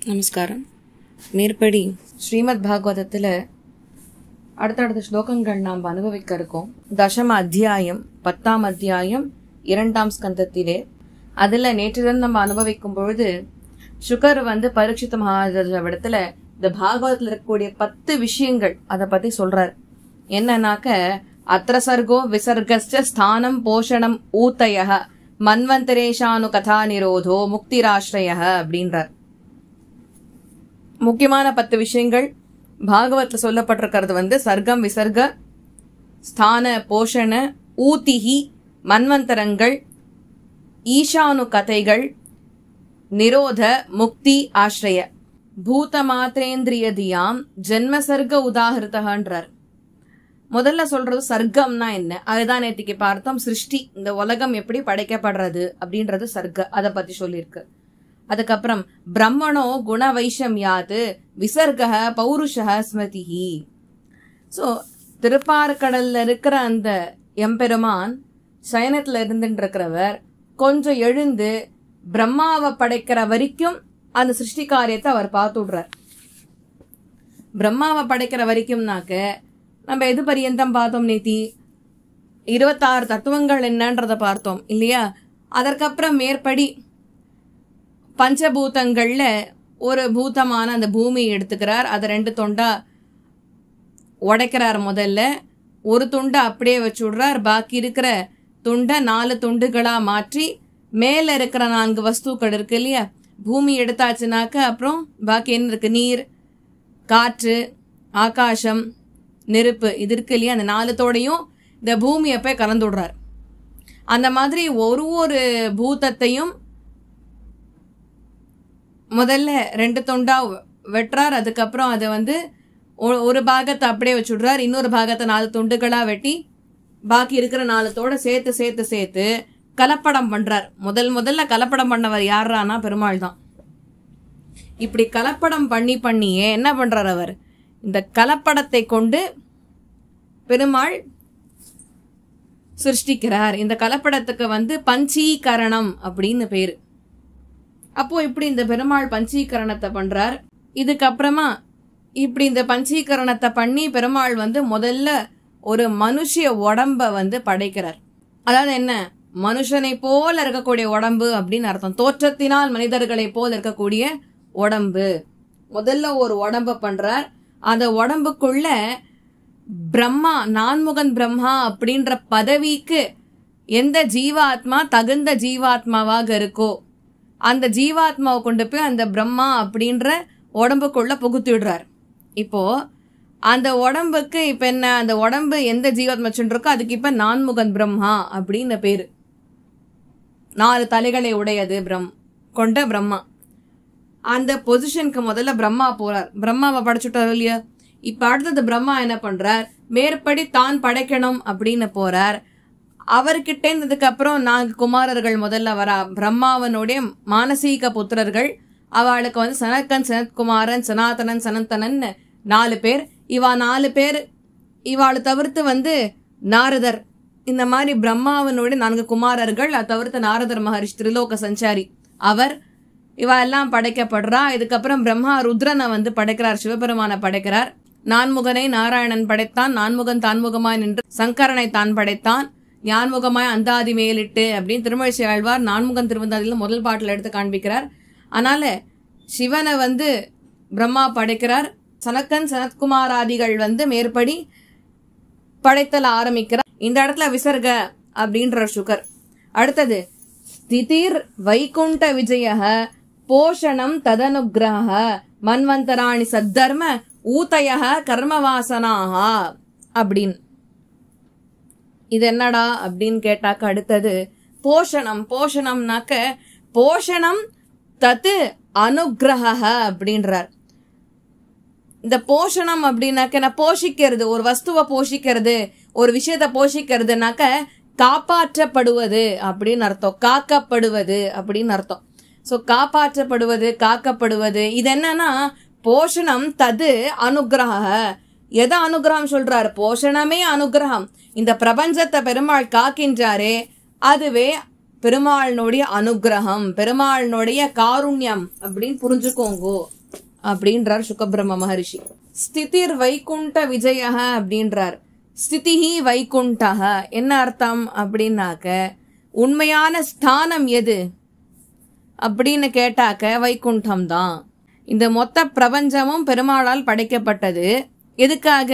நமஸ்காரம். மேற்படி ஸ்ரீமத் பாகவதத்தில் அடுத்தடுத்த ஸ்லோகங்கள் நாம் அனுபவிக்க இருக்கோம். தசம அத்தியாயம் 10ஆம் அத்தியாயம் 2ஆம் ஸ்கந்தத்திலே. அதில் நேற்றுதான் நம்ம அனுபவிக்கும் பொழுது சுகர் பரீட்சித மகாராஜாவிடத்துல இந்த பாகவதத்தில் இருக்கக்கூடிய 10 விஷயங்கள் அதை பத்தி சொல்றார். என்னன்னாக்க அத்திர சர்கோ விசர்கஸ்ட ஸ்தானம் போஷணம் ஊத்தய மன்வந்தரேஷானு கதா நிரோதோ முக்திராஸ்ரய அப்படின்றார். முக்கியமான 10 விஷயங்கள் பாகவத்ல சொல்லப்பட்டிருக்கிறது சர்க்கம் விசர்க ஸ்தான போஷண ஊத்திகி மன்வந்தரங்கள் ஈஷானு கதைகள் நிரோத முக்தி ஆஸ்ரய பூத மாத்திரேந்திரியதியாம் ஜென்மசர்க உதாகிருத்தகன்றார். முதல்ல சொல்றது சர்க்கம்னா என்ன, அதுதான் நேற்றுக்கு பார்த்தோம். சிருஷ்டி, இந்த உலகம் எப்படி படைக்கப்படுறது அப்படின்றது சர்க்க, அதை பத்தி சொல்லியிருக்கு. அதுக்கப்புறம் பிரம்மணோ குண வைஷம்யாது விசர்க பௌருஷ ஸ்மிருதிஹி. ஸோ திருப்பார்கடல்ல இருக்கிற அந்த எம்பெருமான் சயனத்துல இருந்துட்டு இருக்கிறவர் கொஞ்சம் எழுந்து பிரம்மாவை படைக்கிற வரைக்கும் அந்த சிருஷ்டி காரியத்தை அவர் பார்த்துடுறார். பிரம்மாவை படைக்கிற வரைக்கும்னாக்க நம்ம எது பரியந்தம் பார்த்தோம் நேத்தி? 26 தத்துவங்கள் என்னன்றத பார்த்தோம் இல்லையா? அதற்கப்புறம் மேற்படி பஞ்சபூதங்கள்ல ஒரு பூதமான அந்த பூமியை எடுத்துக்கிறார். அதை 2 துண்டா உடைக்கிறார். முதல்ல ஒரு துண்டை அப்படியே வச்சு விடுறார். பாக்கி இருக்கிற துண்டை 4 துண்டுகளா மாற்றி மேல இருக்கிற 4 வஸ்துக்கள் இருக்கு இல்லையா? பூமி எடுத்தாச்சுனாக்க அப்புறம் பாக்கி என்ன இருக்கு? நீர், காற்று, ஆகாசம், நெருப்பு, இது இருக்கு இல்லையா? அந்த 4தோடையும் இந்த பூமியை போய் கலந்து விடுறார். அந்த மாதிரி ஒரு பூதத்தையும் முதல்ல 2 துண்டா வெட்டுறார். அதுக்கப்புறம் அதை ஒரு பாகத்தை அப்படியே வச்சுடுறார். இன்னொரு பாகத்தை 4 துண்டுகளா வெட்டி பாக்கி இருக்கிற 4தோட சேர்த்து கலப்படம் பண்றார். முதல்ல கலப்படம் பண்ணவர் யாரானா பெருமாள் தான். இப்படி கலப்படம் பண்ணியே என்ன பண்றார் அவர்? இந்த கலப்படத்தை கொண்டு பெருமாள் சிருஷ்டிக்கிறார். இந்த கலப்படத்துக்கு பஞ்சீகரணம் அப்படின்னு பேரு. அப்போ இப்படி இந்த பெருமாள் பஞ்சீகரணத்தை பண்றார். இதுக்கப்புறமா இப்படி இந்த பஞ்சீகரணத்தை பண்ணி பெருமாள் முதல்ல ஒரு மனுஷ உடம்ப படைக்கிறார். அதாவது என்ன, மனுஷனை போல இருக்கக்கூடிய உடம்பு அப்படின்னு அர்த்தம். தோற்றத்தினால் மனிதர்களை போல இருக்கக்கூடிய உடம்பு. முதல்ல ஒரு உடம்ப பண்றார். அந்த உடம்புக்குள்ள பிரம்மா, நான்முகன் பிரம்மா அப்படின்ற பதவிக்கு எந்த ஜீவாத்மா தகுந்த ஜீவாத்மாவாக இருக்கோ அந்த ஜீவாத்மாவை கொண்டு போய் அந்த பிரம்மா அப்படின்ற உடம்புக்குள்ள புகுத்தி விடுறார். இப்போ அந்த உடம்புக்கு இப்ப என்ன, அந்த உடம்பு எந்த ஜீவாத்மா இருக்கோ அதுக்கு இப்ப நான்முகன் பிரம்மா அப்படின்னு பேரு. 4 தலைகளை உடையது கொண்ட பிரம்மா. அந்த பொசிஷனுக்கு முதல்ல பிரம்மா போறார். பிரம்மாவை படைச்சுட்டார் இல்லையா? இப்ப அடுத்தது பிரம்மா என்ன பண்றார்? மேற்படி தான் படைக்கணும் அப்படின்னு போறார். அவர்கிட்ட இருந்ததுக்கு அப்புறம் 4 குமாரர்கள் முதல்ல வரா. பிரம்மாவனுடைய மானசீக புத்திரர்கள். அவளுக்கு சனத்கன், சனத்குமாரன், சனாதனன், சனந்தனன் 4 பேர். இவா 4 பேர். இவாளை தவிர்த்து நாரதர். இந்த மாதிரி பிரம்மாவனுடைய 4 குமாரர்கள். அதை தவிர்த்து நாரதர் மகரிஷி, திரிலோக சஞ்சாரி, அவர். இவா எல்லாம் படைக்கப்படுறா. இதுக்கப்புறம் பிரம்மா ருத்ரனை படைக்கிறார், சிவபெருமான படைக்கிறார். நான்முகனை நாராயணன் படைத்தான். நான்முகன் தான்முகமாய் நின்று சங்கரனை தான் படைத்தான். ஞான்முகமாய் அந்தாதி மேலிட்டு அப்படின்னு திருமழிசை ஆழ்வார் நான்முகன் திருவந்தாதியில முதல் பாட்டில் எடுத்து காண்பிக்கிறார். அதனால சிவனை பிரம்மா படைக்கிறார். சனக்கன், சனத்குமாராதிகள் மேற்படி படைத்தல் ஆரம்பிக்கிறார். இந்த இடத்துல விசர்க அப்படின்ற சுகர். அடுத்தது ஸ்திதிர் வைகுண்ட விஜய போஷணம் ததனுகிரக மன்வந்தராணி சத்தர்ம ஊதய கர்மவாசனாக அப்படின்னு. இது என்னடா அப்படின்னு கேட்டாக்க அடுத்தது போஷணம். போஷணம்னாக்க போஷணம் தத்து அனுகிரக அப்படின்றார். இந்த போஷணம் அப்படின்னாக்க நான் போஷிக்கிறது, ஒரு வஸ்துவை போஷிக்கிறது, ஒரு விஷயத்த போஷிக்கிறதுனாக்க காப்பாற்றப்படுவது அப்படின்னு அர்த்தம். காக்கப்படுவது அப்படின்னு அர்த்தம். ஸோ காப்பாற்றப்படுவது, காக்கப்படுவது. இது என்னன்னா போஷணம் தது அனுகிரக. எதை அனுகிரகம் சொல்றாரு? போஷணமே அனுகிரகம். இந்த பிரபஞ்சத்தை பெருமாள் காக்கின்றாரே அதுவே பெருமாளினுடைய அனுகிரகம், பெருமாளினுடைய காருண்யம் அப்படின்னு புரிஞ்சுக்கோங்கோ அப்படின்றார் சுகபிரம்ம மகரிஷி. ஸ்திதிர் வைகுண்ட விஜய அப்படின்றார். ஸ்திதிஹி வைகுண்டஹ என்ன அர்த்தம் அப்படின்னாக்க, உண்மையான ஸ்தானம் எது அப்படின்னு கேட்டாக்க வைகுண்டம் தான். இந்த மொத்த பிரபஞ்சமும் பெருமாளால் படைக்கப்பட்டது. எதுக்காக?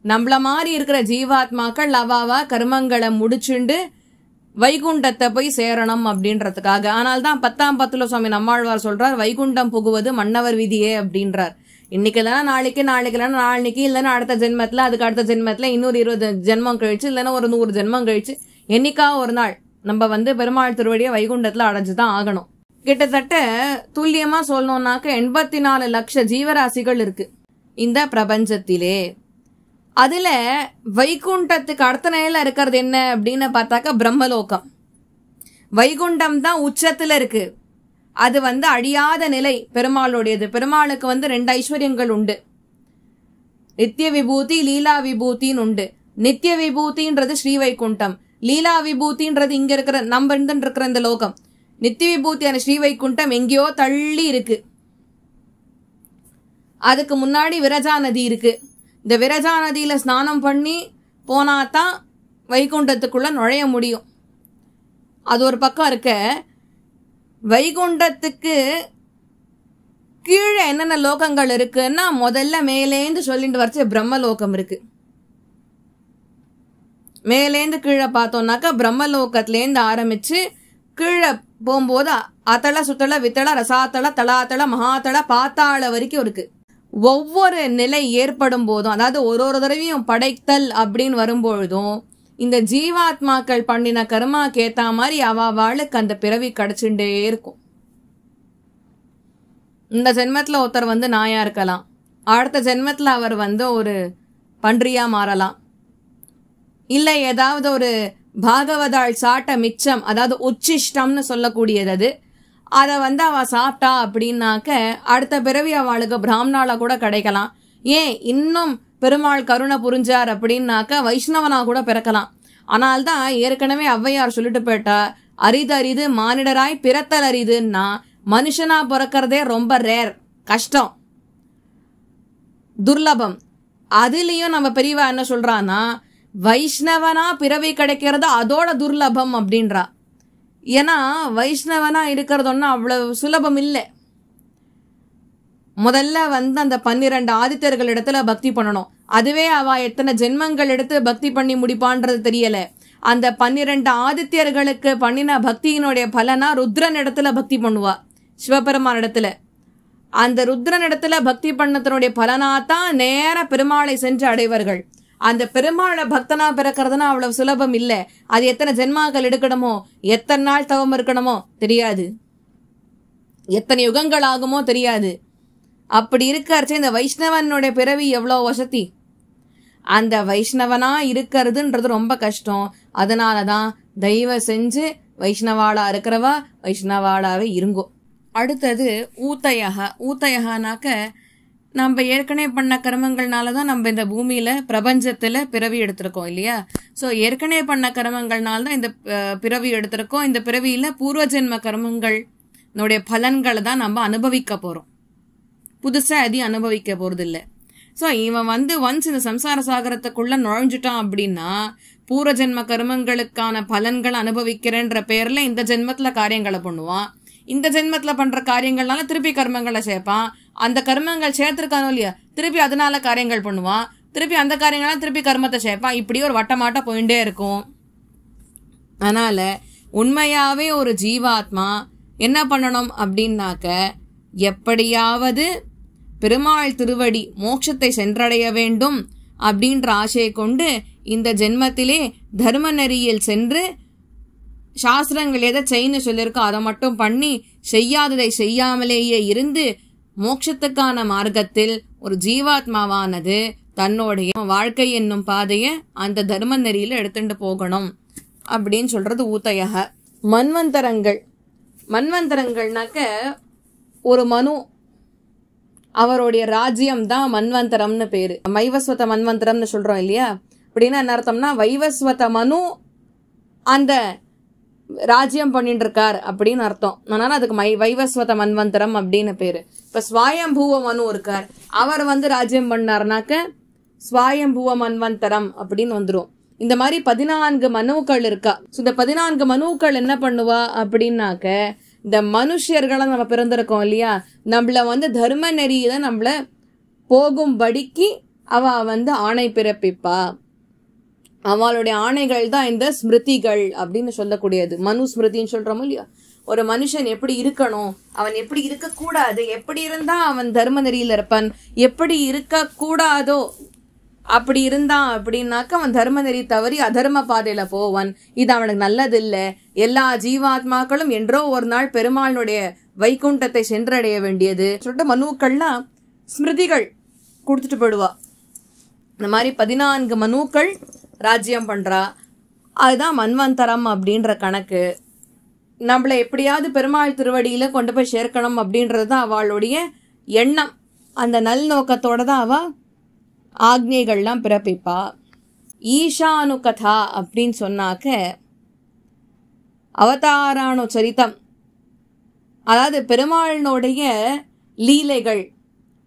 நம்மள மாதிரி இருக்கிற ஜீவாத்மாக்கள் அவாவா கர்மங்களை முடிச்சுண்டு வைகுண்டத்தை போய் சேரணும் அப்படின்றதுக்காக. ஆனால் தான் 10ஆம் பத்துல சுவாமி நம்மாழ்வார் சொல்றார், வைகுண்டம் புகுவது மன்னவர் விதியே அப்படின்றார். இன்னைக்கு இல்லைன்னா நாளைக்கு, நாளைக்கு இல்லைன்னா நாளைக்கு, இல்லைன்னா அடுத்த ஜென்மத்துல, அதுக்கு அடுத்த ஜென்மத்துல, இன்னொரு 20 ஜென்மம் கழிச்சு, இல்லைன்னா ஒரு 100 ஜென்மம் கழிச்சு, என்னைக்கா ஒரு நாள் நம்ம பெருமாள் திருவடியை வைகுண்டத்துல அடைஞ்சுதான் ஆகணும். கிட்டத்தட்ட துல்லியமா சொல்லணும்னாக்க 84 லட்சம் ஜீவராசிகள் இருக்கு இந்த பிரபஞ்சத்திலே. அதுல வைகுண்டத்துக்கு அடுத்த நிலையில இருக்கிறது என்ன அப்படின்னு பார்த்தாக்க பிரம்மலோகம். வைகுண்டம் தான் உச்சத்துல இருக்கு. அது அழியாத நிலை பெருமாளுடையது. பெருமாளுக்கு 2 ஐஸ்வர்யங்கள் உண்டு. நித்திய விபூதி, லீலா விபூத்தின்னு உண்டு. நித்திய விபூதின்றது ஸ்ரீ வைகுண்டம், லீலா விபூதின்றது இங்க இருக்கிற நம்ம இருக்கிற இந்த லோகம். நித்திய விபூதியான ஸ்ரீ வைகுண்டம் எங்கேயோ தள்ளி இருக்கு. அதுக்கு முன்னாடி விரஜா நதி இருக்கு. இந்த விரஜா நதியில ஸ்நானம் பண்ணி போனாதான் வைகுண்டத்துக்குள்ள நுழைய முடியும். அது ஒரு பக்கம் இருக்க. வைகுண்டத்துக்கு கீழே என்னென்ன லோகங்கள் இருக்குன்னா, முதல்ல மேலேந்து சொல்லிட்டு வரைச்சு பிரம்மலோகம் இருக்கு. மேலேந்து கீழே பார்த்தோம்னாக்கா பிரம்மலோகத்திலேருந்து ஆரம்பிச்சு கீழே போகும்போது அத்தள, சுத்தள, வித்தள, ரசாத்தள, தளாத்தள, மகாத்தள, பாத்தாள வரைக்கும் இருக்கு. ஒவ்வொரு நிலை ஏற்படும் போதும், அதாவது ஒரு தடவையும் படைத்தல் அப்படின்னு வரும்பொழுதும் இந்த ஜீவாத்மாக்கள் பண்ணின கர்மாக்கு ஏத்த மாதிரி அவாளுக்கு அந்த பிறவி கிடைச்சுட்டே இருக்கும். இந்த ஜென்மத்துல ஒருத்தர் நாயா இருக்கலாம், அடுத்த ஜென்மத்துல அவர் ஒரு பன்றியா மாறலாம், இல்ல ஏதாவது ஒரு பாகவதாள் சாட்ட மிச்சம், அதாவது உச்சிஷ்டம்னு சொல்லக்கூடியது அது, அதை அவ சாப்பிட்டா அப்படின்னாக்க அடுத்த பிறவி அவளுக்கு பிராமணால கூட கிடைக்கலாம். ஏன் இன்னும் பெருமாள் கருணை புரிஞ்சார் அப்படின்னாக்க வைஷ்ணவனா கூட பிறக்கலாம். ஆனால்தான் ஏற்கனவே ஔவையார் சொல்லிட்டு போயிட்டா, அரிதரிது மானிடராய் பிறத்தல் அரிதுன்னா மனுஷனா பிறக்கிறதே ரொம்ப ரேர், கஷ்டம், துர்லபம். அதுலயும் நம்ம பெரியவா என்ன சொல்றான்னா, வைஷ்ணவனா பிறவி கிடைக்கிறது அதோட துர்லபம் அப்படின்றா. ஏன்னா வைஷ்ணவனா இருக்கிறது ஒன்னும் அவ்வளவு சுலபம் இல்லை. முதல்ல அந்த 12 ஆதித்யர்கள் இடத்துல பக்தி பண்ணணும். அதுவே அவ எத்தனை ஜென்மங்கள் எடுத்து பக்தி பண்ணி முடிப்பான்றது தெரியல. அந்த 12 ஆதித்யர்களுக்கு பண்ணின பக்தியினுடைய பலனா ருத்ரன் இடத்துல பக்தி பண்ணுவா, சிவபெருமான் இடத்துல. அந்த ருத்ரன் இடத்துல பக்தி பண்ணதனுடைய பலனாத்தான் நேர பெருமாளை சென்று அடைவர்கள். அந்த பெருமாளை பக்தனா பிறக்கிறதுனா அவ்வளவு சுலபம் இல்ல. அது எத்தனை ஜென்மாக்கள் எடுக்கணுமோ, எத்தனை நாள் தவம் இருக்கணுமோ தெரியாது, எத்தனை யுகங்கள் ஆகுமோ தெரியாது. அப்படி இருக்கிறச்சே இந்த வைஷ்ணவனுடைய பிறவி எவ்வளவு வசதி. அந்த வைஷ்ணவனா இருக்கிறதுன்றது ரொம்ப கஷ்டம். அதனாலதான் தயவு செஞ்சு வைஷ்ணவாளா இருக்கிறவா வைஷ்ணவாளாவே இருங்கோ. அடுத்தது ஊத்தயக. ஊத்தயகனாக்க நம்ம ஏற்கனவே பண்ண கர்மங்கள்னாலதான் நம்ம இந்த பூமியில பிரபஞ்சத்துல பிறவி எடுத்திருக்கோம் இல்லையா. சோ ஏற்கனவே பண்ண கர்மங்கள்னால்தான் இந்த பிறவி எடுத்திருக்கோம். இந்த பிறவியில பூர்வ ஜென்ம கர்மங்கள் பலன்களை தான் நம்ம அனுபவிக்க போறோம். புதுசா எதையும் அனுபவிக்க போறது இல்ல. சோ இவன் ஒன்ஸ் இந்த சம்சார சாகரத்துக்குள்ள நுழைஞ்சுட்டான் அப்படின்னா பூர்வ ஜென்ம கர்மங்களுக்கான பலன்களை அனுபவிக்கிறேன்ற பேர்ல இந்த ஜென்மத்துல காரியங்களை பண்ணுவான். இந்த ஜென்மத்துல பண்ற காரியங்கள்னால திருப்பி கர்மங்களை சேர்ப்பான். அந்த கர்மங்கள் சேர்த்திருக்கானோ இல்லையா, திருப்பி அதனால காரியங்கள் பண்ணுவான். திருப்பி அந்த காரியங்களால திருப்பி கர்மத்தை சேர்ப்பான். இப்படி ஒரு வட்டமாட்ட போயிட்டே இருக்கும். அதனால உண்மையாவே ஒரு ஜீவாத்மா என்ன பண்ணணும் அப்படின்னாக்க, எப்படியாவது பெருமாள் திருவடி மோட்சத்தை சென்றடைய வேண்டும் அப்படின்ற ஆசையை கொண்டு இந்த ஜென்மத்திலே தர்ம நெறியில் சென்று சாஸ்திரங்கள் எதை செய்யு சொல்லியிருக்கோ அதை மட்டும் பண்ணி செய்யாததை செய்யாமலேயே இருந்து மோட்சத்துக்கான மார்க்கத்தில் ஒரு ஜீவாத்மாவானது தன்னுடைய வாழ்க்கை என்னும் பாதைய அந்த தர்ம நெறியில எடுத்துட்டு போகணும் அப்படின்னு சொல்றது ஊத்தயக. மன்வந்தரங்கள். மன்வந்தரங்கள்னாக்க ஒரு மனு, அவருடைய ராஜ்யம் தான் மன்வந்தரம்னு பேரு. வைவஸ்வத மன்வந்தரம்னு சொல்றோம் இல்லையா. அப்படின்னா என்ன அர்த்தம்னா, வைவஸ்வத மனு அந்த ராஜ்யம் பண்ணிட்டு இருக்கார் அப்படின்னு அர்த்தம். அதனால அதுக்கு வைவஸ்வத மன்வந்தரம் அப்படின்னு பேரு. இப்ப ஸ்வயம்பூவ மனு இருக்கார், அவர் வந்து ராஜ்யம் பண்ணார்னாக்க ஸ்வயம்பூவ மன்வந்தரம் அப்படின்னு வந்துரும். இந்த மாதிரி 14 மனுக்கள் இருக்கா. இந்த 14 மனுக்கள் என்ன பண்ணுவா அப்படின்னாக்க, இந்த மனுஷர்களை நம்ம பிறந்திருக்கோம் இல்லையா, நம்மள வந்து தர்ம நெறியில நம்மள போகும்படிக்கு அவ வந்து ஆணை பிறப்பிப்பா. அவளுடைய ஆணைகள் தான் இந்த ஸ்மிருதிகள் அப்படின்னு சொல்லக்கூடியது. மனு ஸ்மிருதின்னு சொல்றோம் இல்லையா. ஒரு மனுஷன் எப்படி இருக்கணும், அவன் எப்படி இருக்க கூடாது, எப்படி இருந்தா அவன் தர்ம நெறியில இருப்பான், எப்படி இருக்க கூடாதோ அப்படி இருந்தான் அப்படின்னாக்க அவன் தர்ம நெறி தவறி அதர்ம பாதையில போவான். இது அவனுக்கு நல்லது இல்லை. எல்லா ஜீவாத்மாக்களும் என்றோ ஒரு நாள் பெருமாளுடைய வைகுண்டத்தை சென்றடைய வேண்டியது சொல்லிட்டு மனுக்கள்லாம் ஸ்மிருதிகள் கொடுத்துட்டு போயிடுவா. இந்த மாதிரி 14 மனுக்கள் ராஜ்யம் பண்றா. அதுதான் மன்வந்தரம் அப்படின்ற கணக்கு. நம்மளை எப்படியாவது பெருமாள் திருவடியில கொண்டு போய் சேர்க்கணும் அப்படின்றது தான் அவளுடைய எண்ணம். அந்த நல் நோக்கத்தோட தான் அவ ஆக்ஞைகள்லாம் பிறப்பிப்பா. ஈஷானு கதா அப்படின்னு சொன்னாக்க அவதாரானு சரிதம், அதாவது பெருமாளினுடைய லீலைகள்,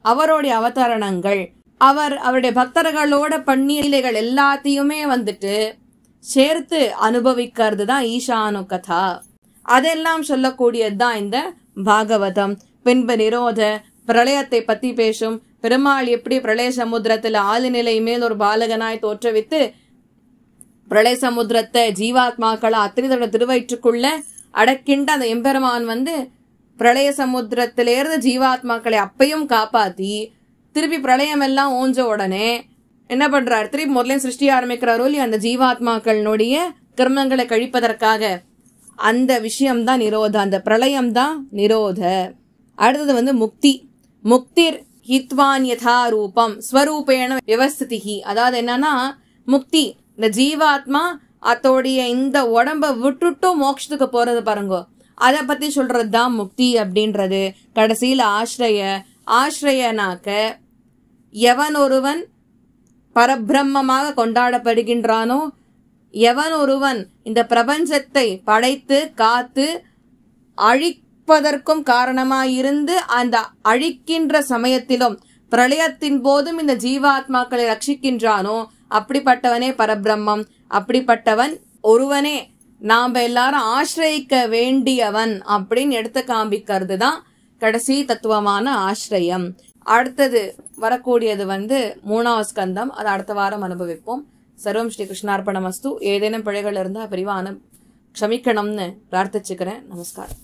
அவருடைய அவதாரணங்கள், அவருடைய பக்தர்களோட பண்ணிய லீலைகள் எல்லாத்தையுமே வந்துட்டு சேர்த்து அனுபவிக்கிறது தான் ஈஷானு கதா. அதெல்லாம் சொல்லக்கூடியதுதான் இந்த பாகவதம். பின்பு நிரோத பிரளயத்தை பத்தி பேசும். பெருமாள் எப்படி பிரளய சமுத்திரத்துல ஆளுநிலை மேல் ஒரு பாலகனாய் தோற்றுவித்து பிரளய சமுத்திரத்தை ஜீவாத்மாக்களை அத்திரிதோட திருவயிற்றுக்குள்ள அடக்கின்ற அந்த எம்பெருமான் வந்து பிரளய சமுத்திரத்திலிருந்து ஜீவாத்மாக்களை அப்பையும் காப்பாத்தி திருப்பி பிரளயம் எல்லாம் ஓஞ்ச உடனே என்ன பண்றாரு, திருப்பி முதல்ல சிருஷ்டி ஆரம்பிக்கிறாரோ இல்லையா அந்த ஜீவாத்மாக்களுடைய கர்மங்களை கழிப்பதற்காக. அந்த விஷயம்தான் நிரோத, அந்த பிரளயம் தான் நிரோத. அடுத்தது வந்து முக்தி. முக்திர் ஹித்வான் யதா ரூபம் ஸ்வரூபேண விவஸ்திதி. அதாவது என்னன்னா முக்தி, இந்த ஜீவாத்மா அதோடைய இந்த உடம்ப விட்டுட்டு மோட்சத்துக்கு போறது பாருங்க, அதை பத்தி சொல்றது தான் முக்தி அப்படின்றது. கடைசியில ஆශ්‍රயனாக்க எவன் ஒருவன் பரபிரம்மமாக கொண்டாடப்படுகின்றானோ, எவன் ஒருவன் இந்த பிரபஞ்சத்தை படைத்து காத்து அழிப்பதற்கும் காரணமாயிருந்து அந்த அழிக்கின்ற சமயத்திலும் பிரளயத்தின் போதும் இந்த ஜீவாத்மாக்களை ரட்சிக்கின்றானோ அப்படிப்பட்டவனே பரபிரம்மம். அப்படிப்பட்டவன் ஒருவனே நாம எல்லாரும் ஆශ්‍රயிக்க வேண்டியவன் அப்படின்னு எடுத்து காண்பிக்கிறது தான் கடைசி தத்துவமான ஆශ්‍රயம். அடுத்தது வரக்கூடியது வந்து 3வது ஸ்கந்தம். அது அடுத்த வாரம் அனுபவிப்போம். சர்வம் ஸ்ரீ கிருஷ்ணார்ப்பணமஸ்து. ஏதேனும் பிழைகள் இருந்தா பெரிவான க்ஷமிக்கணும்னு பிரார்த்திச்சுக்கிறேன். நமஸ்காரம்.